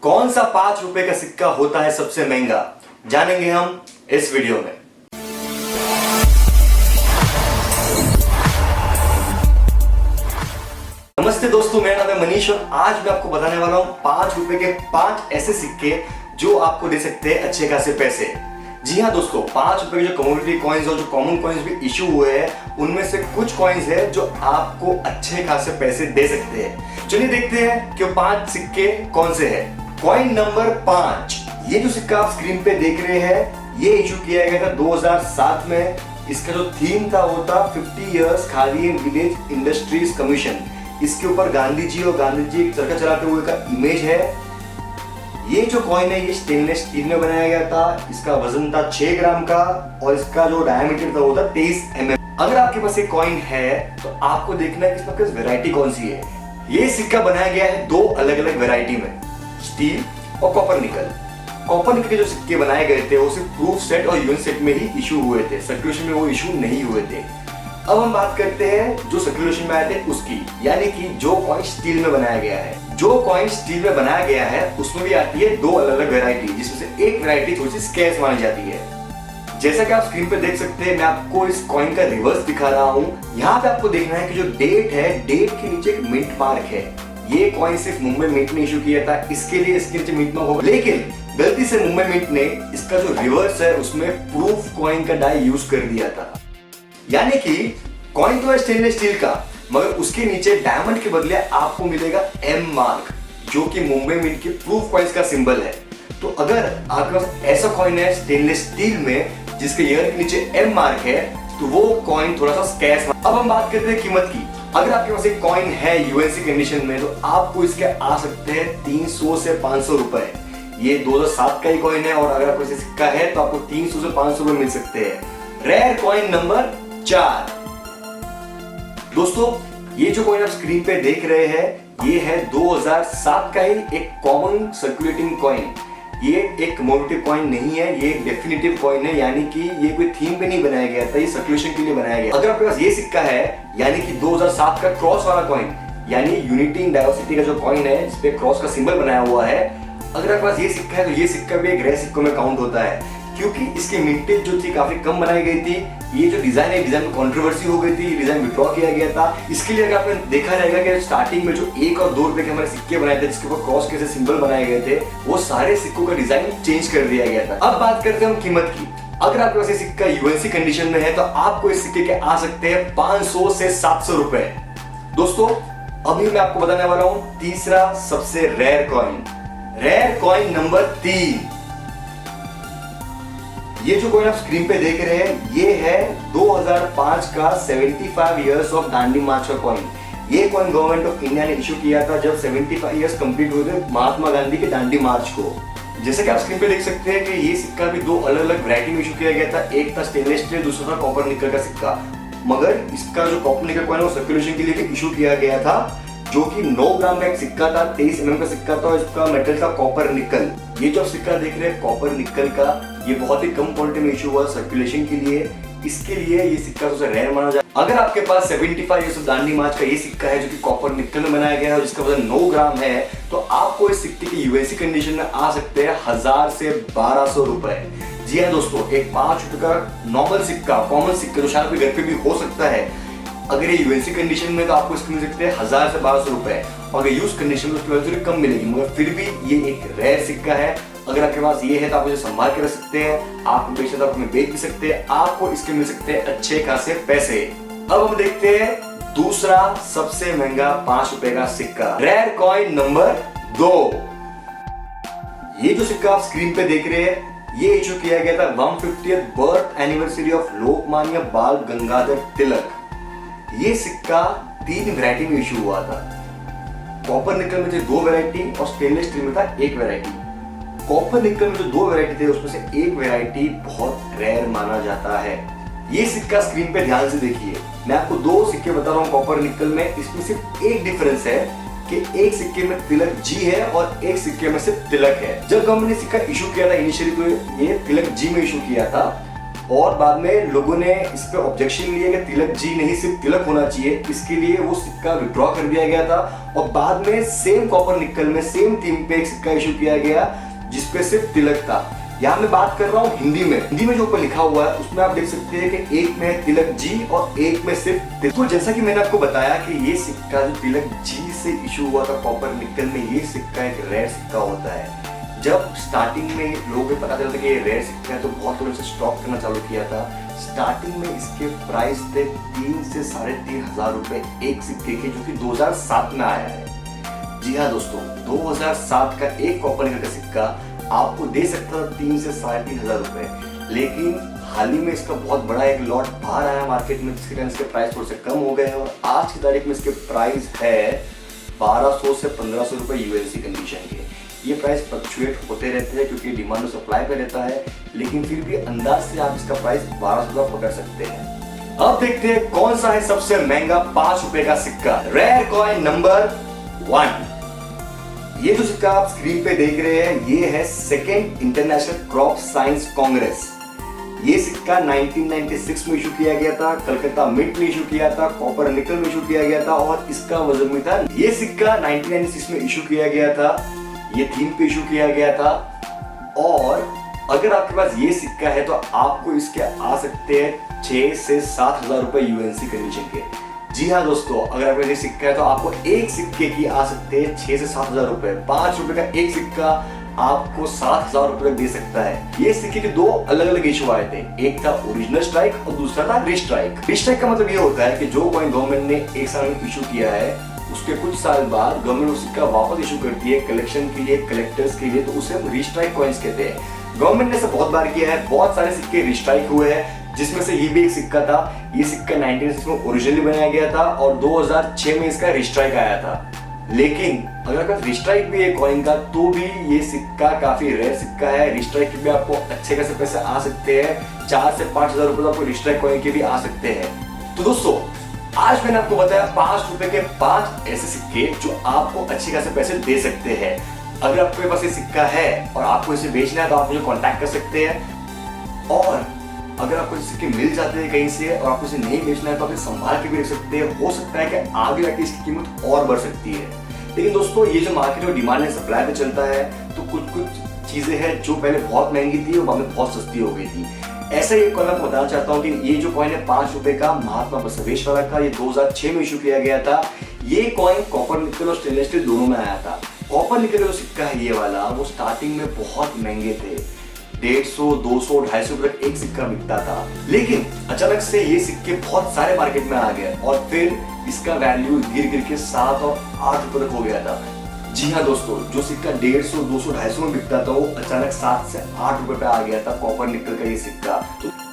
कौन सा 5 रुपए का सिक्का होता है सबसे महंगा, जानेंगे हम इस वीडियो में। नमस्ते दोस्तों, मेरा नाम है मनीष और आज मैं आपको बताने वाला हूं 5 रुपए के 5 ऐसे सिक्के जो आपको दे सकते हैं अच्छे खासे पैसे। जी हाँ दोस्तों, 5 रुपए के जो कम्युनिटी कॉइन्स और जो कॉमन कॉइन्स भी इशू हुए हैं, उनमें से कुछ कॉइन्स है जो आपको अच्छे खासे पैसे दे सकते हैं। चलिए देखते हैं कि 5 सिक्के कौन से हैं। कॉइन नंबर 5, ये जो सिक्का आप स्क्रीन पे देख रहे हैं, ये इशू किया गया था 2007 में। इसका जो थीम था वो था 50 years khadi and village industries commission. इसके ऊपर गांधी जी और गांधी जी एक चरखा चलाते हुए का इमेज है। ये जो कॉइन है ये स्टेनलेस स्टील में बनाया गया था। इसका वजन था 6 ग्राम का और इसका जो डायमीटर था वो था 23 mm। अगर आपके पास ये कॉइन है तो आपको देखना है कि इसमें किस वैरायटी कौन सी है। ये सिक्का बनाया गया है 2 अलग अलग वैरायटी में, स्टील और कॉपर निकल। कॉपर निकल के जो सिक्के बनाए गए थे वो सिर्फ प्रूफ सेट और यूनिट सेट में ही इशू हुए थे, सर्कुलेशन में वो इशू नहीं हुए थे। अब हम बात करते हैं जो सर्कुलेशन में आए थे उसकी, यानी कि जो कॉइन स्टील में बनाया गया है। जो कॉइन स्टील में बनाया गया है उसमें भी आती है 2 अलग अलग वैरायटी, जिसमें से एक वैरायटी थोड़ी सी स्कैर्स मानी जाती है। जैसा कि आप स्क्रीन पे देख सकते हैं, मैं आपको इस कॉइन का रिवर्स दिखा रहा हूँ। यहाँ पे आपको देखना है कि जो डेट है, डेट के नीचे एक मिंट मार्क है। ये कॉइन सिर्फ मुंबई मिंट ने इशू किया था, इसके लिए इसके नीचे मिंट मार्क होगा। लेकिन गलती से मुंबई मिंट ने इसका जो रिवर्स है उसमें प्रूफ कॉइन का डाई यूज कर दिया था। यानी कि कॉइन तो है स्टेनलेस स्टील का, मगर उसके नीचे डायमंड के बदले आपको मिलेगा एम मार्क, जो कि मुंबई मिंट के प्रूफ कॉइन्स का सिंबल है। तो अगर आपके पास ऐसा कॉइन है स्टेनलेस स्टील में जिसके ईयर के नीचे एम मार्क है, तो वो कॉइन थोड़ा सा स्कैर्स। अब हम बात करते हैं कीमत की। अगर आपके पास एक कॉइन है यूएनसी कंडीशन में, तो आपको इसके आ सकते हैं 300 से 500 रुपए। ये 2007 का ही कॉइन है और अगर आपको सिक्का है तो आपको 300 से 500 रुपए मिल सकते हैं। रेयर कॉइन नंबर 4, दोस्तों ये जो कॉइन आप स्क्रीन पे देख रहे हैं ये है 2007 का ही एक कॉमन सर्कुलेटिंग कॉइन। ये एक कमोडिटी कॉइन नहीं है, ये एक डेफिनेटिव कॉइन है, यानी कि ये कोई थीम पे नहीं बनाया गया था, ये सर्कुलेशन के लिए बनाया गया। अगर आपके पास ये सिक्का है, यानी कि 2007 का क्रॉस वाला कॉइन, यानी यूनिटी इन डाइवर्सिटी का जो कॉइन है जिसपे क्रॉस का सिंबल बनाया हुआ है, अगर आपके पास ये सिक्का है तो ये सिक्का भी एक रेयर सिक्कों में काउंट होता है, क्योंकि इसकी मिंटेज जो थी काफी कम बनाई गई थी। ये जो डिजाइन है, डिजाइन में कंट्रोवर्सी हो गई थी, डिजाइन विड्रॉ किया गया था। इसके लिए अगर आपने देखा रहेगा कि स्टार्टिंग में जो 1 और 2 रुपए के हमारे सिक्के बनाए थे जिसके ऊपर क्रॉस के सिंबल बनाए गए थे, वो सारे सिक्कों का डिजाइन चेंज कर दिया गया था। अब बात करते हैं हम कीमत की। अगर आपके पास ये सिक्का यूएनसी कंडीशन में है तो आपको इस सिक्के के आ सकते हैं 500 से 700 रुपए। दोस्तों अभी मैं आपको बताने वाला हूं तीसरा सबसे rare coin. Rare coin number 3, ये जो कॉइन आप स्क्रीन पे देख रहे हैं ये है 2005 का 75 इयर्स ऑफ दांडी मार्च का कॉइन। ये कॉइन गवर्नमेंट ऑफ इंडिया ने इशू किया था जब 75 इयर्स कंप्लीट हुए थे महात्मा गांधी के दांडी मार्च को। जैसे कि आप स्क्रीन पे देख सकते हैं कि ये सिक्का भी 2 अलग अलग वैरायटी में इशू किया गया था। एक था स्टेनलेस स्टील, दूसरा था कॉपर निकल का सिक्का। मगर इसका जो कॉपर निकल कॉइन वो सर्कुलेशन के लिए भी इशू किया गया था, जो कि 9 ग्राम का एक सिक्का था, 23 mm का सिक्का था। इसका मेटल था कॉपर निकल। ये जो सिक्का देख रहे हैं कॉपर निकल का, ये बहुत ही कम क्वांटिटी में इशू हुआ सर्कुलेशन के लिए, इसके लिए ये सिक्का सबसे रेयर माना जाए। अगर आपके पास 75 इयर्स ऑफ दांडी मार्च का ये सिक्का है जो कि कॉपर निकल में बनाया गया है और जिसका वजन 9 ग्राम है, तो आपको इस सिक्के की यूएनसी कंडीशन में आ सकते हैं 1000 से 1200 रुपए। जी हाँ दोस्तों, एक 5 रुपए का नॉर्मल सिक्का, कॉमन सिक्का जो शायद आपके घर पे भी हो सकता है, अगर ये यूएनसी कंडीशन में तो आपको इसके मिल सकते हैं 1000 से 1200 रुपए। और अगर यूज कंडीशन में उसकी वैल्यू कम मिलेगी, मगर फिर भी ये एक रेयर सिक्का है। अगर आपके पास ये है तो आप इसे संभाल के रख सकते हैं, आप बेच सकते हैं, बेच भी सकते हैं, आपको इसके मिल सकते हैं अच्छे खासे पैसे। अब हम देखते हैं दूसरा सबसे महंगा 5 रुपए का सिक्का। रेयर कॉइन नंबर 2, ये जो सिक्का आप स्क्रीन पे देख रहे हैं ये इशू किया गया था 150th birth anniversary of Lokmanya बाल गंगाधर तिलक। ये सिक्का 3 वैरायटी में इशू हुआ था। कॉपर निकल में थे 2 वैरायटी और स्टेनलेस स्टील में था 1 वैरायटी। कॉपर निकल में जो 2 वैरायटी थे उसमें से एक वैरायटी बहुत रेयर माना जाता है। ये सिक्का स्क्रीन पे ध्यान से देखिए, मैं आपको 2 सिक्के बता रहा हूँ कॉपर निकल में। इसमें सिर्फ एक डिफरेंस है कि एक सिक्के में तिलक जी है और एक सिक्के में सिर्फ तिलक है। जब गवर्नमेंट ने सिक्का इशू किया था इनिशियली, तो ये तिलक जी में इशू किया था। और बाद में लोगों ने इस पे ऑब्जेक्शन लिया कि तिलक जी नहीं, सिर्फ तिलक होना चाहिए। इसके लिए वो सिक्का विड्रॉ कर दिया गया था और बाद में सेम कॉपर निकल में सेम थीम पे एक सिक्का इशू किया गया जिसपे सिर्फ तिलक था। यहाँ मैं बात कर रहा हूँ हिंदी में जो ऊपर लिखा हुआ है उसमें आप देख सकते हैं कि एक में है तिलक जी और एक में सिर्फ तिलक। तो जैसा कि मैंने आपको बताया कि ये सिक्का जो तिलक जी से इशू हुआ था कॉपर निकल में, ये सिक्का एक रेयर सिक्का होता है। जब स्टार्टिंग में लोगों को पता चलता कि ये रेयर सिक्का है तो बहुत लोगों ने स्टॉक करना चालू किया था। स्टार्टिंग में इसके प्राइस थे 3 से 3,500 रुपए एक सिक्के के, जो कि 2007 में आया है। जी हाँ दोस्तों, 2007 का एक कॉपर निकल का सिक्का आपको दे सकता था 3 से 3,500 रुपए, लेकिन हाल ही में इसका बहुत बड़ा एक लॉट बाहर आया मार्केट में जिसके कारण इसके प्राइस थोड़े से कम हो गए और आज की तारीख में इसके प्राइस है 1200 से 1500 रुपए यूएसडी कंडीशन के। ये प्राइस फ्लक्चुएट होते रहते हैं क्योंकि डिमांड और सप्लाई पे रहता है, लेकिन फिर भी अंदाज से आप इसका प्राइस 1200 पकड़ सकते हैं। अब देखते हैं कौन सा है सबसे महंगा 5 रुपए का सिक्का। Rare coin number 1। ये जो सिक्का आप स्क्रीन पे देख रहे हैं ये है second international crop science Congress. ये सिक्का 1996 में इशू किया गया था, कलकत्ता मिंट में इशू किया था, कॉपर निकल में इशू किया गया था और इसका वजन भी था। ये सिक्का 1996 में इशू किया गया था, ये थीम पे इशू किया गया था और अगर आपके पास ये सिक्का है तो आपको इसके आ सकते हैं 6 से 7,000 रुपए यूएनसी कंडीशन के। जी हाँ दोस्तों, अगर आपके पास सिक्का है तो आपको एक सिक्के की आ सकते हैं 6 से 7,000 रुपए। 5 रुपए का एक सिक्का आपको 7,000 रुपए दे सकता है। ये सिक्के के दो अलग अलग इशू आए थे, एक था ओरिजिनल स्ट्राइक और दूसरा था रिस्ट्राइक। रिस्ट्राइक का मतलब ये होता है कि जो कॉइन गवर्नमेंट ने एक साल में इशू किया है उसके कुछ साल बाद गवर्नमेंट उस सिक्का वापस इशू करती है कलेक्शन के लिए, कलेक्टर्स के लिए, तो उसे हम रिस्ट्राइक कॉइन्स कहते हैं। गवर्नमेंट ने ऐसा बहुत बार किया है, बहुत सारे सिक्के रिस्ट्राइक हुए हैं जिसमें से ये भी एक सिक्का था। ये सिक्का 1996 में ओरिजिनली बनाया गया था और 2006 में इसका रिस्ट्राइक आया था। लेकिन अगर रिस्ट्राइक भी है कॉइन का तो भी ये सिक्का काफी रेयर सिक्का है। रिस्ट्राइक के भी आपको अच्छे खासे पैसे आ सकते हैं, 4 से 5,000 रुपए तो आपको रिस्ट्राइक कॉइन के भी आ सकते हैं। तो दोस्तों आज मैंने आपको बताया 5 रुपए के 5 ऐसे सिक्के जो आपको अच्छे खासे पैसे दे सकते हैं। अगर आपके पास ये सिक्का है और आपको इसे बेचना है तो आप मुझे कांटेक्ट कर सकते हैं और अगर आपको सिक्के मिल जाते हैं कहीं से और आपको इसे नहीं बेचना है तो आप इसे संभाल के भी रख सकते हैं। हो सकता है कि आगे जाके इसकी कीमत और बढ़ सकती है। लेकिन दोस्तों ये जो मार्केट में डिमांड एंड सप्लाई पे चलता है तो कुछ चीजें हैं जो पहले बहुत महंगी थी और बाद में बहुत सस्ती हो गई थी। ऐसा ही एक कॉइन आपको बताना चाहता हूँ कि ये जो कॉइन है 5 रुपए का महात्मा बसवेश्वरा का, ये 2006 में इशू किया गया था। ये कॉइन कॉपर निकल और स्टेनलेस स्टील दोनों में आया था। कॉपर निकल का जो सिक्का है ये वाला वो स्टार्टिंग में बहुत महंगे थे, 150, 200, 250 रुपए एक सिक्का बिकता था। लेकिन अचानक से ये सिक्के बहुत सारे मार्केट में आ गए और फिर इसका वैल्यू गिर के 7 और 8 रुपए तक हो गया था। जी हाँ दोस्तों, जो सिक्का 150, 200, 250 में बिकता था वो अचानक 7 से 8 रुपए पे आ गया था कॉपर निकल का ये सिक्का।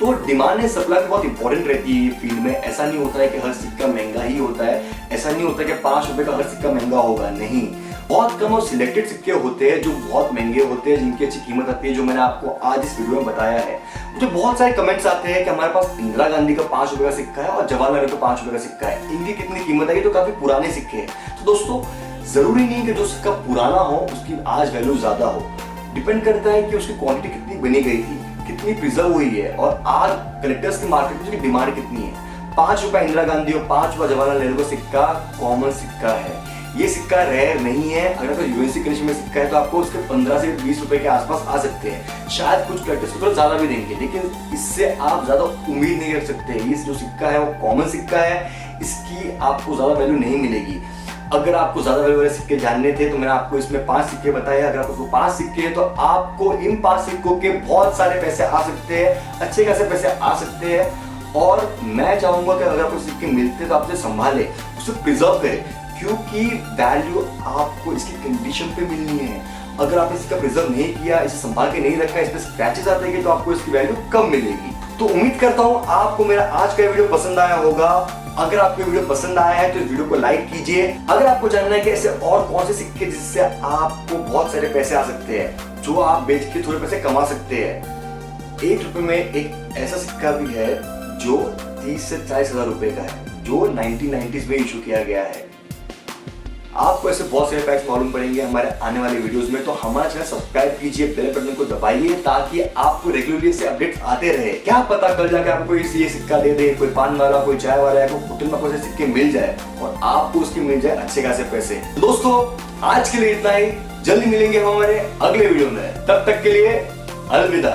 तो डिमांड एंड सप्लाई बहुत इंपॉर्टेंट रहती है ये फील्ड में। ऐसा नहीं होता है कि हर सिक्का महंगा ही होता है, ऐसा नहीं होता है कि 5 रुपए का हर सिक्का महंगा होगा, नहीं। बहुत कम और सिलेक्टेड सिक्के होते हैं जो बहुत महंगे होते हैं, जिनकी अच्छी कीमत आती है, जो मैंने आपको आज इस वीडियो में बताया है। मुझे बहुत सारे कमेंट्स आते हैं कि हमारे पास इंदिरा गांधी का 5 रुपए का सिक्का है और जवाहरलाल नेहरू का 5 रुपए का सिक्का है, इनकी कितनी कीमत है? ये तो काफी पुराने सिक्के हैं। तो दोस्तों जरूरी नहीं कि जो सिक्का पुराना हो उसकी आज वैल्यू ज्यादा हो, डिपेंड करता है कि उसकी क्वांटिटी कितनी बनी गई थी, कितनी प्रिजर्व हुई है और आज कलेक्टर्स की मार्केट में उसकी डिमांड कितनी है। 5 रुपए इंदिरा गांधी और 5 रुपए जवाहरलाल नेहरू का सिक्का कॉमन सिक्का है, ये सिक्का रेयर नहीं है। अगर आपका यूएनसी कंडीशन में सिक्का है तो आपको उसके 15 से 20 रुपए के आसपास आ सकते हैं। शायद कुछ कलेक्टर्स को थोड़ा ज्यादा भी देंगे, लेकिन इससे आप ज्यादा उम्मीद नहीं कर सकते। ये जो सिक्का है वो कॉमन सिक्का है, इसकी आपको ज्यादा वैल्यू नहीं मिलेगी। अगर आपको ज्यादा वैल्यू वाले सिक्के जानने थे तो मैंने आपको इसमें 5 सिक्के बताए। अगर आपको 5 सिक्के हैं तो आपको इन 5 सिक्कों के बहुत सारे पैसे आ सकते हैं, अच्छे खासे पैसे आ सकते हैं। और मैं चाहूंगा कि अगर आपको सिक्के मिलते हैं तो आप उसे संभाले, उसे प्रिजर्व करें, क्योंकि वैल्यू आपको इसकी कंडीशन पे मिलनी है। अगर आपने इसका प्रिजर्व नहीं किया, इसे संभाल के नहीं रखा, इसमें स्क्रैचेस आते हैं तो आपको इसकी वैल्यू कम मिलेगी। तो उम्मीद करता हूं आपको मेरा आज का वीडियो पसंद आया होगा। अगर आपको वीडियो पसंद आया है तो इस वीडियो को लाइक कीजिए। अगर आपको जानना है कि ऐसे और कौन से सिक्के जिससे आपको बहुत सारे पैसे आ सकते हैं, जो आप बेच के थोड़े पैसे कमा सकते हैं। 1 रुपए में एक ऐसा सिक्का भी है जो 30 से 40 हजार रुपए का है, जो 1990s में इशू किया गया है। आपको ऐसे बहुत सारे फैक्ट्स मालूम पड़ेंगे हमारे आने वाले वीडियोस में। तो हमारा चैनल सब्सक्राइब कीजिए, बेल बटन को दबाइए ताकि आपको रेगुलरली से अपडेट्स आते रहे। क्या पता कल जाके आपको ये सिक्का दे दे कोई पान वाला, कोई चाय वाला या कोई होटल में कोई सिक्के मिल जाए और आपको उसके मिल जाए अच्छे खासे पैसे। तो दोस्तों आज के लिए इतना ही, जल्दी मिलेंगे हम हमारे अगले वीडियो में, तब तक के लिए अलविदा।